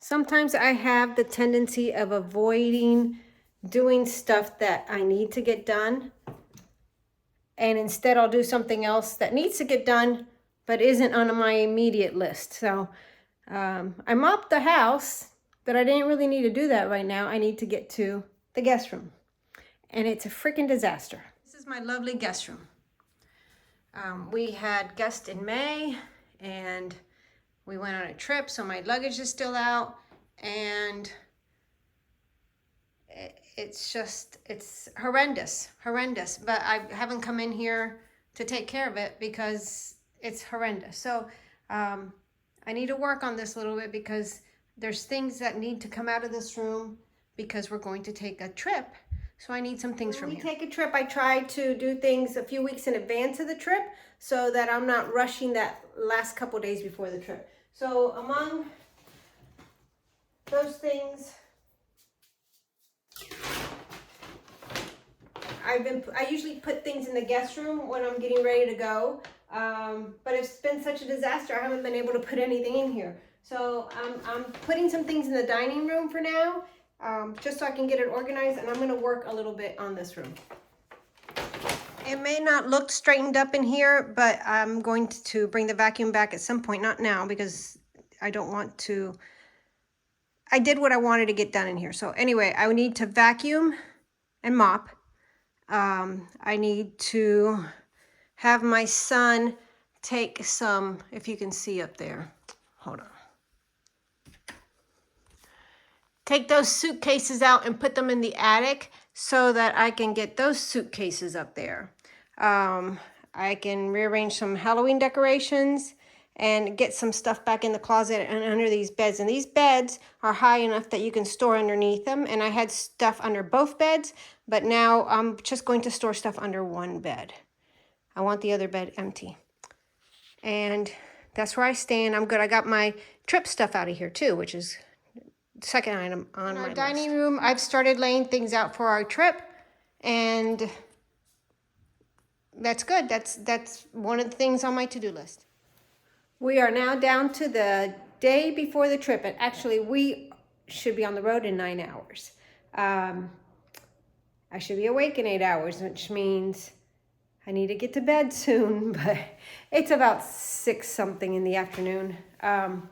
Sometimes I have the tendency of avoiding doing stuff that I need to get done. And instead I'll do something else that needs to get done, but isn't on my immediate list. So I mopped the house, but I didn't really need to do that right now. I need to get to the guest room. And it's a freaking disaster. This is my lovely guest room. We had guests in May, and we went on a trip, so my luggage is still out, and it's horrendous, but I haven't come in here to take care of it because it's horrendous. So I need to work on this a little bit because there's things that need to come out of this room because we're going to take a trip. So I need some things from here. When we take a trip, I try to do things a few weeks in advance of the trip so that I'm not rushing that last couple days before the trip. So among those things, I usually put things in the guest room when I'm getting ready to go. But it's been such a disaster, I haven't been able to put anything in here. So I'm putting some things in the dining room for now, just so I can get it organized, and I'm gonna work a little bit on this room. It may not look straightened up in here, but I'm going to bring the vacuum back at some point, not now, because I don't want to, I did what I wanted to get done in here. So anyway, I need to vacuum and mop. I need to have my son take some, if you can see up there, hold on. Take those suitcases out and put them in the attic so that I can get those suitcases up there. I can rearrange some Halloween decorations and get some stuff back in the closet and under these beds. And these beds are high enough that you can store underneath them. And I had stuff under both beds, but now I'm just going to store stuff under one bed. I want the other bed empty. And that's where I stand. I'm good. I got my trip stuff out of here too, which is the second item on my dining room. I've started laying things out for our trip, and that's good. That's one of the things on my to-do list. We are now down to the day before the trip, and actually we should be on the road in 9 hours. I should be awake in 8 hours, which means I need to get to bed soon, but it's about 6 something in the afternoon. I'm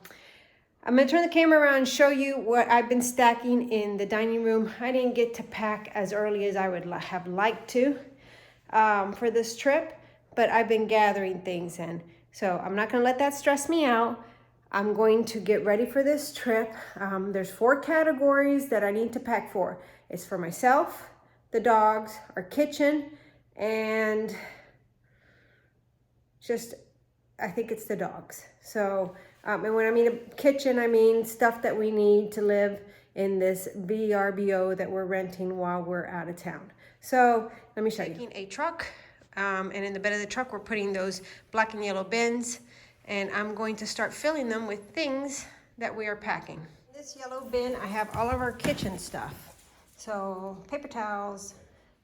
gonna turn the camera around and show you what I've been stacking in the dining room. I didn't get to pack as early as I would have liked to for this trip, but I've been gathering things in. So I'm not gonna let that stress me out. I'm going to get ready for this trip. There's 4 categories that I need to pack for. It's for myself, the dogs, our kitchen, and just, I think it's the dogs. So, and when I mean a kitchen, I mean stuff that we need to live in this VRBO that we're renting while we're out of town. So let me show you. Taking a truck, and in the bed of the truck, we're putting those black and yellow bins, and I'm going to start filling them with things that we are packing. In this yellow bin, I have all of our kitchen stuff. So paper towels,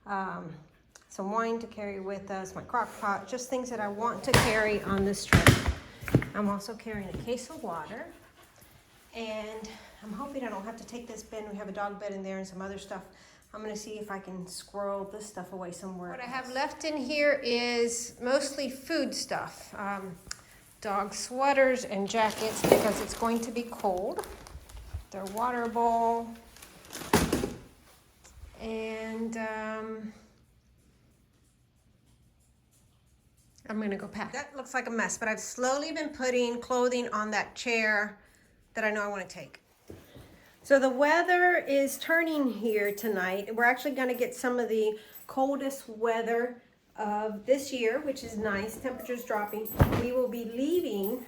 some wine to carry with us, my crock pot, just things that I want to carry on this trip. I'm also carrying a case of water, and I'm hoping I don't have to take this bin. We have a dog bed in there and some other stuff. I'm gonna see if I can squirrel this stuff away somewhere. What I have left in here is mostly food stuff. Dog sweaters and jackets because it's going to be cold. Their water bowl, and I'm gonna go pack. That looks like a mess, but I've slowly been putting clothing on that chair that I know I wanna take. So the weather is turning here tonight. We're actually gonna get some of the coldest weather of this year, which is nice. Temperatures dropping. We will be leaving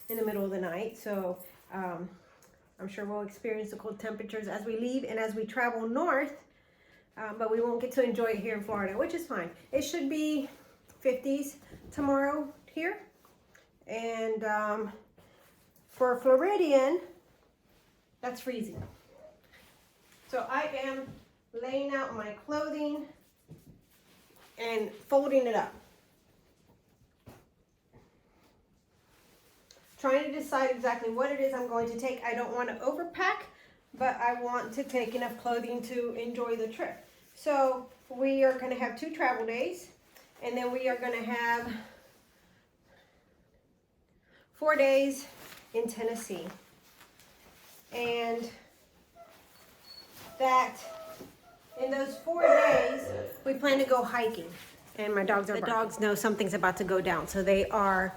in the middle of the night, so I'm sure we'll experience the cold temperatures as we leave and as we travel north, but we won't get to enjoy it here in Florida, which is fine. It should be 50s tomorrow here, and for Floridian, that's freezing. So I am laying out my clothing and folding it up. trying to decide exactly what it is I'm going to take. I don't want to overpack, but I want to take enough clothing to enjoy the trip. So we are going to have 2 travel days, and then we are going to have 4 days in Tennessee. And that in those 4 days, we plan to go hiking. And my dogs are barking. The dogs know something's about to go down, so they are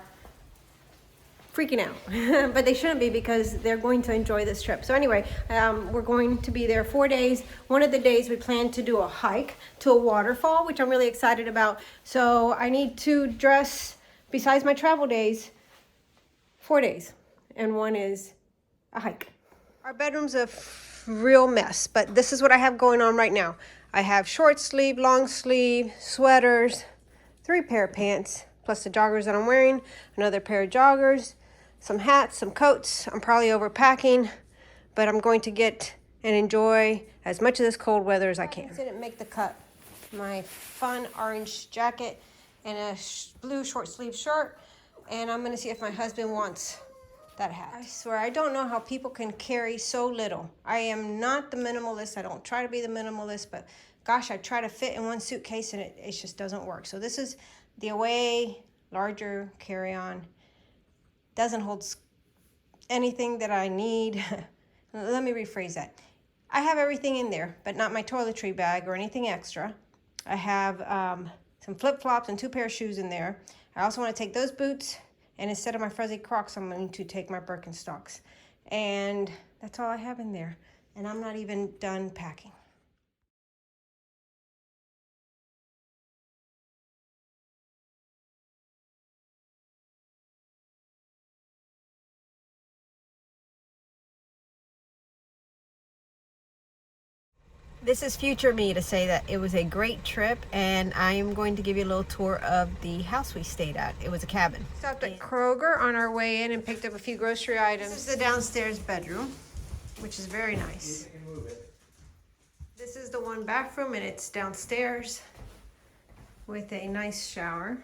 freaking out. But they shouldn't be, because they're going to enjoy this trip. So anyway, we're going to be there 4 days. One of the days we plan to do a hike to a waterfall, which I'm really excited about. So I need to dress, besides my travel days, 4 days. And one is a hike. Our bedroom's a real mess, but this is what I have going on right now. I have short sleeve, long sleeve, sweaters, 3 pair of pants, plus the joggers that I'm wearing, another pair of joggers, some hats, some coats. I'm probably overpacking, but I'm going to get and enjoy as much of this cold weather as I can. Didn't make the cut. My fun orange jacket and a blue short sleeve shirt, and I'm going to see if my husband wants that hat. I swear, I don't know how people can carry so little. I am not the minimalist. I don't try to be the minimalist, but gosh, I try to fit in one suitcase and it just doesn't work. So this is the Away larger carry-on. Doesn't hold anything that I need. Let me rephrase that. I have everything in there, but not my toiletry bag or anything extra. I have some flip-flops and 2 pair of shoes in there. I also want to take those boots, and instead of my fuzzy Crocs, I'm going to take my Birkenstocks. And that's all I have in there. And I'm not even done packing. This is future me to say that it was a great trip, and I am going to give you a little tour of the house we stayed at. It was a cabin. Stopped at Kroger on our way in and picked up a few grocery items. This is the downstairs bedroom, which is very nice. This is the 1 bathroom, and it's downstairs with a nice shower.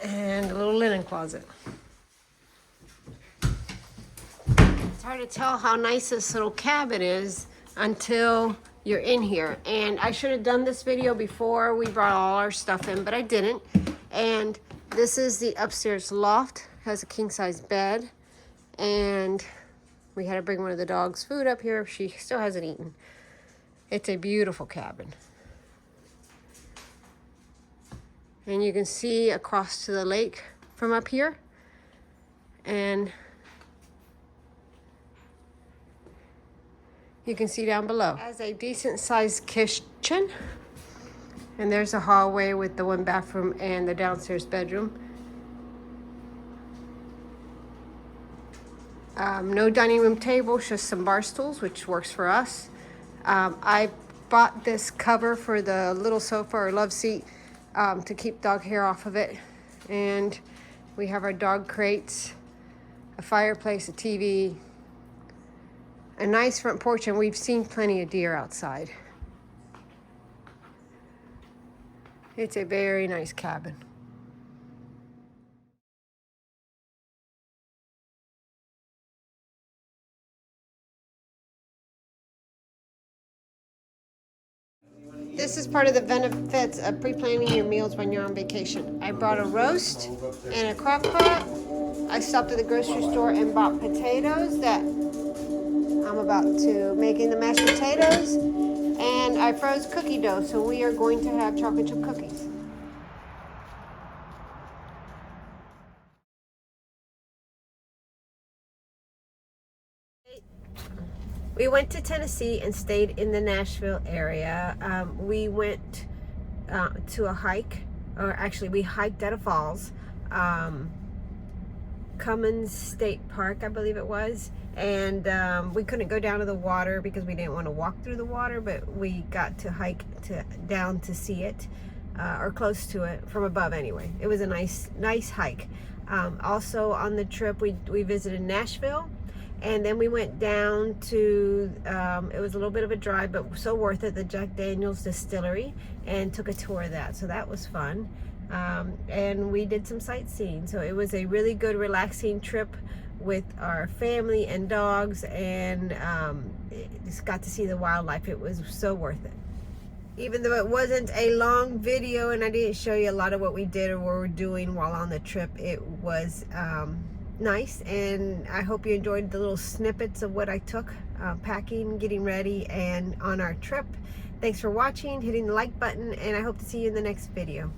And a little linen closet. It's hard to tell how nice this little cabin is until you're in here. And I should have done this video before we brought all our stuff in, but I didn't. And this is the upstairs loft. It has a king-size bed. And we had to bring one of the dogs' food up here. She still hasn't eaten. It's a beautiful cabin. And you can see across to the lake from up here. And you can see down below. It has a decent sized kitchen. And there's a hallway with the 1 bathroom and the downstairs bedroom. No dining room table, just some bar stools, which works for us. I bought this cover for the little sofa or love seat to keep dog hair off of it. And we have our dog crates, a fireplace, a TV, a nice front porch, and we've seen plenty of deer outside. It's a very nice cabin. This is part of the benefits of pre-planning your meals when you're on vacation. I brought a roast and a crock pot. I stopped at the grocery store and bought potatoes that I'm about to making the mashed potatoes. And I froze cookie dough, so we are going to have chocolate chip cookies. We went to Tennessee and stayed in the Nashville area. We went to a hike, or actually we hiked at a falls, Cummins State Park, I believe it was. And we couldn't go down to the water because we didn't want to walk through the water, but we got to hike down to see it, or close to it from above anyway. It was a nice hike. Also on the trip, we visited Nashville. And then we went down to, it was a little bit of a drive, but so worth it, the Jack Daniel's Distillery, and took a tour of that. So that was fun. and we did some sightseeing. So it was a really good, relaxing trip with our family and dogs, and just got to see the wildlife. It was so worth it. Even though it wasn't a long video and I didn't show you a lot of what we did or what we're doing while on the trip, it was nice, and I hope you enjoyed the little snippets of what I took packing, getting ready, and on our trip. Thanks for watching, hitting the like button, and I hope to see you in the next video.